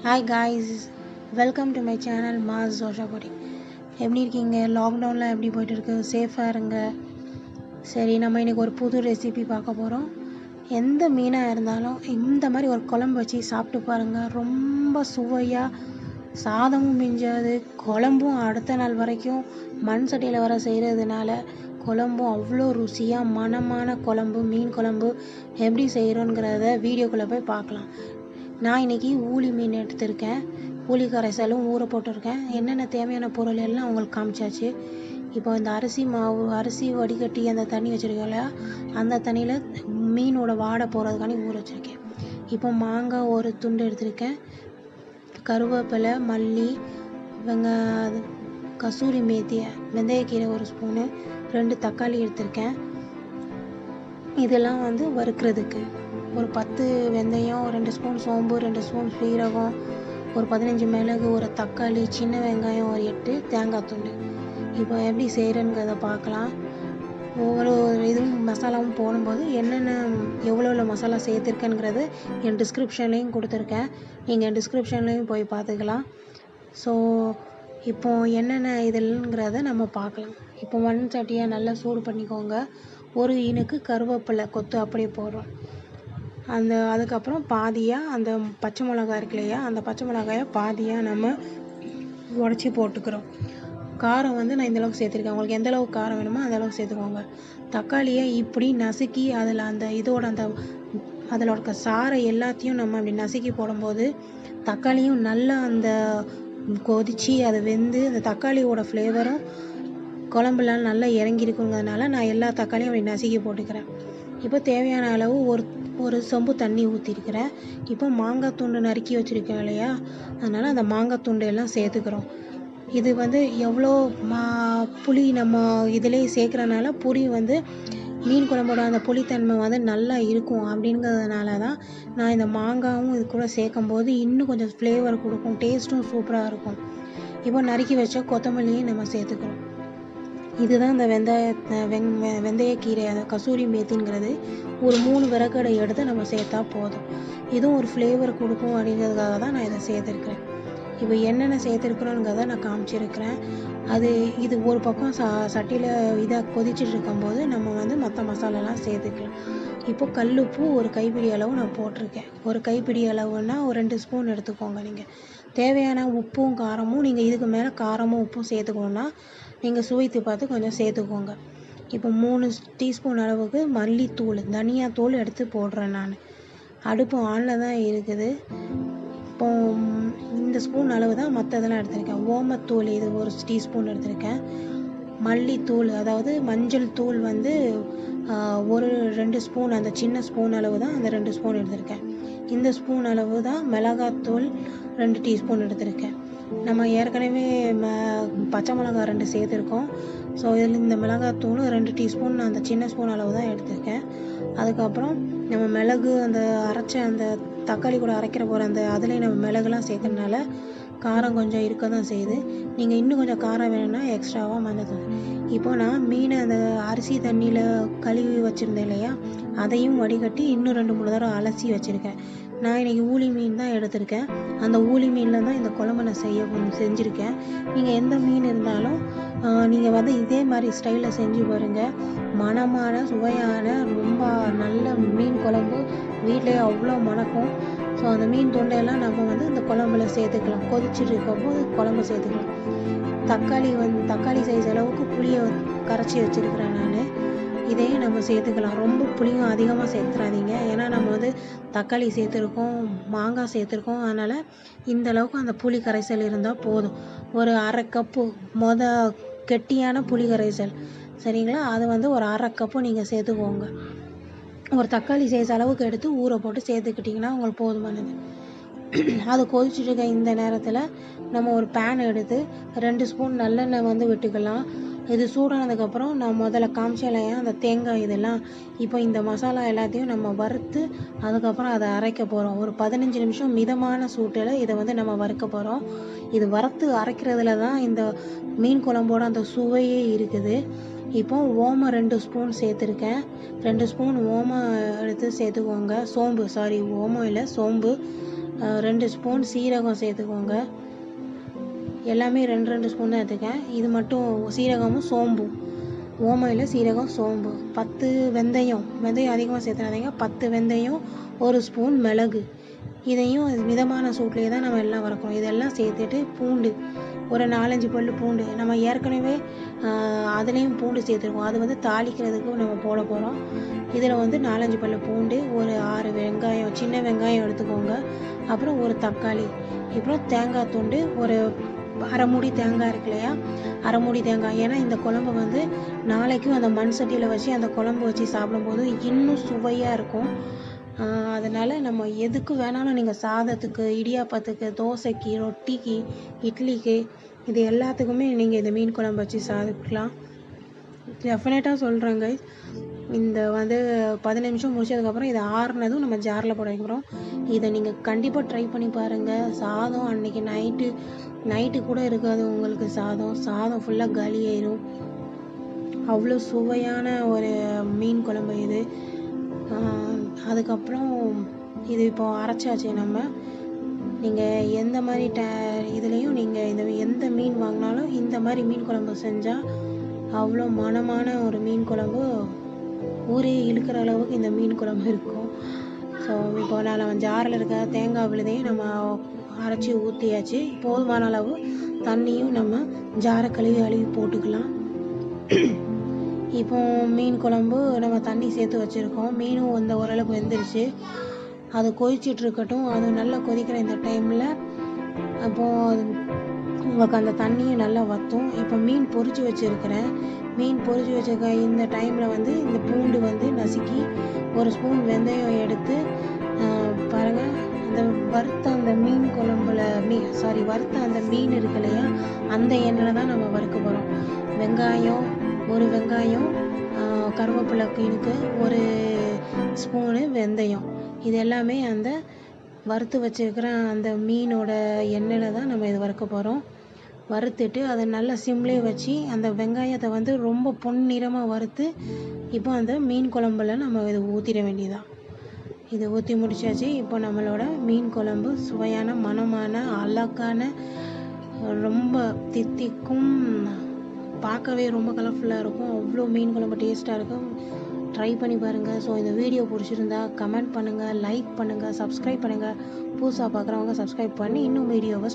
Hi guys, welcome to my channel மாஸ் ஜோஷாபுரி. எப்படி இருக்கீங்க? லாக்டவுனில் எப்படி போயிட்டுருக்கு? சேஃபாக இருங்க. சரி, நம்ம இன்றைக்கி ஒரு புது ரெசிபி பார்க்க போகிறோம். எந்த மீனாக இருந்தாலும் இந்த மாதிரி ஒரு குழம்பு வச்சு சாப்பிட்டு பாருங்கள். ரொம்ப சுவையாக, சாதமும் மிஞ்சாது, குழம்பும் அடுத்த நாள் வரைக்கும் மண் சட்டியில் வர செய்கிறதுனால குழம்பும் அவ்வளோ ருசியாக மணமான குழம்பு, மீன் குழம்பு எப்படி செய்கிறோங்கிறத வீடியோக்குள்ளே போய் பார்க்கலாம். நான் இன்றைக்கி ஊளி மீன் எடுத்திருக்கேன். ஊளி கரைசலும் ஊற போட்டிருக்கேன். என்னென்ன தேவையான பொருள் எல்லாம் உங்களுக்கு காமிச்சாச்சு. இப்போ இந்த அரிசி வடிகட்டி அந்த தண்ணி வச்சுருக்கோம்ல, அந்த தண்ணியில் மீனோட வாடை போகிறதுக்காண்டி ஊற வச்சுருக்கேன். இப்போ மாங்காய் ஒரு துண்டு எடுத்திருக்கேன். கருவேப்பிலை, மல்லி, கசூரி மேத்தி, வெந்தயக்கீரை ஒரு ஸ்பூனு, 2 தக்காளி எடுத்திருக்கேன். இதெல்லாம் வறுக்கிறதுக்கு ஒரு 10 வெந்தயம், 2 ஸ்பூன் சோம்பு, 2 ஸ்பூன் சீரகம், ஒரு 15 மிளகு, ஒரு தக்காளி, சின்ன வெங்காயம் ஒரு 8, தேங்காய் துண்டு. இப்போ எப்படி செய்கிறேங்கிறத பார்க்கலாம். ஒவ்வொரு இதுவும் மசாலாவும் போடும்போது என்னென்ன எவ்வளோ மசாலா சேர்த்துருக்கேங்கிறது என் டிஸ்கிரிப்ஷன்லேயும் கொடுத்துருக்கேன். நீங்கள் டிஸ்கிரிப்ஷன்லேயும் போய் பார்த்துக்கலாம். ஸோ இப்போ என்னென்ன இதுங்கிறத நம்ம பார்க்கலாம். இப்போ மண் சட்டியை நல்லா சூடு பண்ணிக்கோங்க. ஒரு இனுக்கு கருவேப்பிலை கொத்து அப்படியே போடுறோம். அதுக்கப்புறம் பாதியாக அந்த பச்சை மிளகாய் இருக்கு இல்லையா, அந்த பச்சை மிளகாயை பாதியாக நம்ம உடச்சி போட்டுக்கிறோம். காரம் நான் இந்தளவுக்கு சேர்த்துருக்கேன். உங்களுக்கு எந்த அளவுக்கு காரம் வேணுமோ அந்தளவுக்கு சேர்த்துக்கோங்க. தக்காளியை இப்படி நசுக்கி அதில் அதில் இருக்க சாறை எல்லாத்தையும் நம்ம அப்படி நசுக்கி போடும்போது தக்காளியும் நல்லா அந்த கொதித்து அதை வெந்து அந்த தக்காளியோட ஃப்ளேவரும் குழம்புலாம் நல்லா இறங்கியிருக்குங்கிறதுனால நான் எல்லா தக்காளியும் அப்படி நசுக்கி போட்டுக்கிறேன். இப்போ தேவையான அளவு ஒரு சொம்பு தண்ணி ஊற்றிருக்கிறேன். இப்போ மாங்காய் துண்டு நறுக்கி வச்சுருக்கேன் இல்லையா, அதனால் அந்த மாங்காய் துண்டு எல்லாம் சேர்த்துக்கிறோம். இது எவ்வளோ புளி நம்ம இதிலே சேர்க்குறனால புளி மீன் குழம்போட அந்த புளித்தன்மை நல்லா இருக்கும். அப்படிங்கிறதுனால தான் நான் இந்த மாங்காயும் இது கூட சேர்க்கும்போது இன்னும் கொஞ்சம் ஃப்ளேவர் கொடுக்கும், டேஸ்ட்டும் சூப்பராக இருக்கும். இப்போ நறுக்கி வச்ச கொத்தமல்லியும் நம்ம சேர்த்துக்கிறோம். இதுதான் இந்த வெந்தயக்கீரை, அந்த கசூரி மேத்திங்கிறது ஒரு 3 விறகடை எடுத்து நம்ம சேர்த்தா போதும். இதுவும் ஒரு ஃப்ளேவர் கொடுக்கும் அப்படிங்கிறதுக்காக தான் நான் இதை சேர்த்துருக்குறேன். இப்போ என்னென்ன சேர்த்துருக்குறோங்கிறத நான் காமிச்சிருக்கிறேன். இது ஒரு பக்கம் சட்டியில் இதை கொதிச்சுட்டு இருக்கும்போது நம்ம மற்ற மசாலாலாம் சேர்த்துக்கலாம். இப்போ கல்லுப்பு ஒரு கைப்பிடி அளவு நான் போட்டிருக்கேன். ஒரு கைப்பிடி அளவுன்னா ஒரு 2 ஸ்பூன் எடுத்துக்கோங்க. நீங்கள் தேவையான உப்பும் காரமும், நீங்கள் இதுக்கு மேலே காரமும் உப்பும் சேர்த்துக்கணுன்னா நீங்கள் சுவைத்து பார்த்து கொஞ்சம் சேர்த்துக்கோங்க. இப்போ 3 டீஸ்பூன் அளவுக்கு மல்லித்தூள், தனியாத்தூள் எடுத்து போடுறேன். நான் அடுப்பு ஆனில் தான் இருக்குது. இப்போ இந்த ஸ்பூன் அளவு தான் மற்றதெல்லாம் எடுத்திருக்கேன். ஓமத்தூள் இது ஒரு டீஸ்பூன் எடுத்திருக்கேன். மல்லித்தூள், அதாவது மஞ்சள் தூள் ஒரு 2 ஸ்பூன், அந்த சின்ன ஸ்பூன் அளவு தான் அந்த 2 ஸ்பூன் எடுத்திருக்கேன். இந்த ஸ்பூன் அளவு தான் மிளகாத்தூள் 2 டீஸ்பூன் எடுத்திருக்கேன். நம்ம ஏற்கனவே பச்சை மிளகா 2 சேர்த்துருக்கோம். ஸோ இதில் இந்த மிளகாத்தூள் 2 டீஸ்பூன் அந்த சின்ன ஸ்பூன் அளவு தான் எடுத்திருக்கேன். அதுக்கப்புறம் நம்ம மிளகு அந்த அரைச்ச அந்த தக்காளி கூட அரைக்கிற போகிற அதுலேயும் நம்ம மிளகுலாம் சேர்க்கறதுனால காரம் கொஞ்சம் இருக்க தான் செய்யுது. நீங்கள் இன்னும் கொஞ்சம் காரம் வேணும்னா எக்ஸ்ட்ராவாக மஞ்சள். இப்போ நான் மீனை அந்த அரிசி தண்ணியில் கழுவி வச்சுருந்தேன் இல்லையா, அதையும் வடிகட்டி இன்னும் 2-3 தடவை அலசி வச்சுருக்கேன். நான் இன்றைக்கி ஊளி மீன் தான் எடுத்திருக்கேன். அந்த ஊளி மீனில் தான் இந்த குழம்பு நான் செஞ்சுருக்கேன். நீங்கள் எந்த மீன் இருந்தாலும் நீங்கள் இதே மாதிரி ஸ்டைலில் செஞ்சு பாருங்கள். மணமான, சுவையான, ரொம்ப நல்ல மீன் குழம்பு வீட்டிலேயே அவ்வளோ மணக்கும். ஸோ அந்த மீன் தொண்டையெல்லாம் நம்ம அந்த குழம்புல சேர்த்துக்கலாம். கொதிச்சுட்டு இருக்கும்போது குழம்பு சேர்த்துக்கலாம். தக்காளி சைஸ் அளவுக்கு புளியை கரைச்சி வச்சுருக்கிறேன் நான். இதையும் நம்ம சேர்த்துக்கலாம். ரொம்ப புளியும் அதிகமாக சேர்த்துறாதீங்க. ஏன்னா நம்ம தக்காளி சேர்த்துருக்கோம், மாங்காய் சேர்த்துருக்கோம். அதனால் இந்த அளவுக்கு அந்த புளி கரைசல் இருந்தால் போதும். ஒரு 1/2 கப்பு கெட்டியான புளி கரைசல், சரிங்களா? அது ஒரு 1/2 கப்பு நீங்கள் சேர்த்துக்கோங்க. ஒரு தக்காளி சைஸ் அளவுக்கு எடுத்து ஊற போட்டு சேர்த்துக்கிட்டிங்கன்னா உங்களுக்கு போதுமானது. அது கொதிச்சுட்டு இருக்க இந்த நேரத்தில் நம்ம ஒரு பேன் எடுத்து 2 ஸ்பூன் நல்லெண்ணெய் விட்டுக்கலாம். இது சூடானதுக்கப்புறம் நான் முதல்ல காமிச்சலையா அந்த தேங்காய் இதெல்லாம், இப்போ இந்த மசாலா எல்லாத்தையும் நம்ம வறுத்து அதுக்கப்புறம் அதை அரைக்க போகிறோம். ஒரு 15 நிமிஷம் மிதமான சூட்டில் இதை நம்ம வறுக்க போகிறோம். இது வறுத்து அரைக்கிறதுல தான் இந்த மீன் குழம்போட அந்த சுவையே இருக்குது. இப்போ ஓமம் 2 ஸ்பூன் சேர்த்துருக்கேன். 2 ஸ்பூன் ஓமம் எடுத்து சேர்த்துக்கோங்க. ஓமம் இல்லை, சோம்பு. 2 ஸ்பூன் சீரகம் சேர்த்துக்கோங்க. எல்லாமே 2 ஸ்பூன் தான் எடுத்துக்கேன். இது மட்டும் சீரகமும் சோம்பும், ஓமம் இல்லை சீரகம் சோம்பு. 10 வெந்தயம் அதிகமாக சேர்த்துறாதீங்க. 10 வெந்தயம், 1 ஸ்பூன் மிளகு. இதையும் மிதமான சூட்லேயே தான் நம்ம எல்லாம் வறுக்கிறோம். இதெல்லாம் சேர்த்துட்டு பூண்டு ஒரு 4-5 பல் பூண்டு, நம்ம ஏற்கனவே அதுலேயும் பூண்டு சேர்த்துருக்கோம். அது தாளிக்கிறதுக்கு நம்ம போட போகிறோம். இதில் 4-5 பல் பூண்டு, ஒரு 6 வெங்காயம், சின்ன வெங்காயம் எடுத்துக்கோங்க. அப்புறம் ஒரு தக்காளி, அப்புறம் தேங்காய் துண்டு, ஒரு அரை மூடி தேங்காய் இருக்கு இல்லையா, அரை மூடி தேங்காய். ஏன்னா இந்த குழம்பு நாளைக்கும் அந்த மண் சட்டியில் வச்சு அந்த குழம்பு வச்சு சாப்பிடும்போது இன்னும் சுவையாக இருக்கும். அதனால் நம்ம எதுக்கு வேணாலும் நீங்கள் சாதத்துக்கு, இடியாப்பத்துக்கு, தோசைக்கு, ரொட்டிக்கு, இட்லிக்கு, இது எல்லாத்துக்குமே நீங்கள் இந்த மீன் குழம்பு வச்சு சாப்பிடலாம். டெஃபினட்டாக சொல்கிறேங்க. இந்த 15 நிமிஷம் முடிச்சதுக்கப்புறம் இதை ஆறுனதும் நம்ம ஜாரில் போட வைக்கிறோம். இதை நீங்கள் கண்டிப்பாக ட்ரை பண்ணி பாருங்கள். சாதம் அன்றைக்கி நைட்டு கூட இருக்காது உங்களுக்கு. சாதம் ஃபுல்லாக காலி ஆயிடும். அவ்வளோ சுவையான ஒரு மீன் குழம்பு இது. அதுக்கப்புறம் இது இப்போ அரைச்சாச்சு. நீங்கள் எந்த மாதிரி இதுலேயும் நீங்கள் எந்த மீன் வாங்கினாலும் இந்த மாதிரி மீன் குழம்பு செஞ்சால் அவ்வளோ மனமான ஒரு மீன் குழம்பு, ஊரே இழுக்கிற அளவுக்கு இந்த மீன் குழம்பு இருக்கும். ஸோ இப்போ நான் ஜாரில் இருக்க தேங்காய் விழுதையும் நம்ம அரைச்சி ஊற்றியாச்சு. போதுமான அளவு தண்ணியும் நம்ம ஜாரை கழுவி போட்டுக்கலாம். இப்போ மீன் குழம்பு நம்ம தண்ணி சேர்த்து வச்சுருக்கோம். மீனும் ஓரளவுக்கு வெந்துருச்சு. அது கொதிச்சிட்டு இருக்கட்டும். அது நல்லா கொதிக்கிற இந்த டைமில் அப்போது உங்களுக்கு அந்த தண்ணியும் நல்லா வற்றும். இப்போ மீன் பொரிச்சு வச்சுருக்கிறேன். இந்த டைமில் இந்த பூண்டு நசுக்கி, 1 ஸ்பூன் வெந்தயம் எடுத்து பாருங்கள், அந்த வறுத்த அந்த மீன் குழம்புல வறுத்த அந்த மீன் இருக்கு இல்லையா, அந்த எண்ணெயில் தான் நம்ம வறுக்க போகிறோம். ஒரு வெங்காயம், கருவேப்பிலை கிணுக்கு, 1 ஸ்பூனு வெந்தயம், இது எல்லாமே அந்த வறுத்து வச்சுருக்கிற அந்த மீனோட எண்ணெயில் தான் நம்ம இது வறுக்க போகிறோம். வறுத்துட்டு அதை நல்லா சிம்லேயே வச்சு அந்த வெங்காயத்தை ரொம்ப பொன்னிறமாக வறுத்து இப்போ அந்த மீன் குழம்புல நம்ம இது ஊற்றிட வேண்டியதான். இது ஊற்றி முடிச்சாச்சு. இப்போ நம்மளோட மீன் குழம்பு சுவையான, மணமான, அழகான, ரொம்ப தித்திக்கும், பார்க்கவே ரொம்ப கலர்ஃபுல்லாக இருக்கும். அவ்வளோ மீன் குழம்பு டேஸ்ட்டாக இருக்கும். ட்ரை பண்ணி பாருங்கள். ஸோ இந்த வீடியோ பிடிச்சிருந்தா கமெண்ட் பண்ணுங்கள், லைக் பண்ணுங்கள், சப்ஸ்கிரைப் பண்ணுங்கள். புதுசாக பார்க்குறவங்க சப்ஸ்கிரைப் பண்ணி இன்னும் வீடியோவை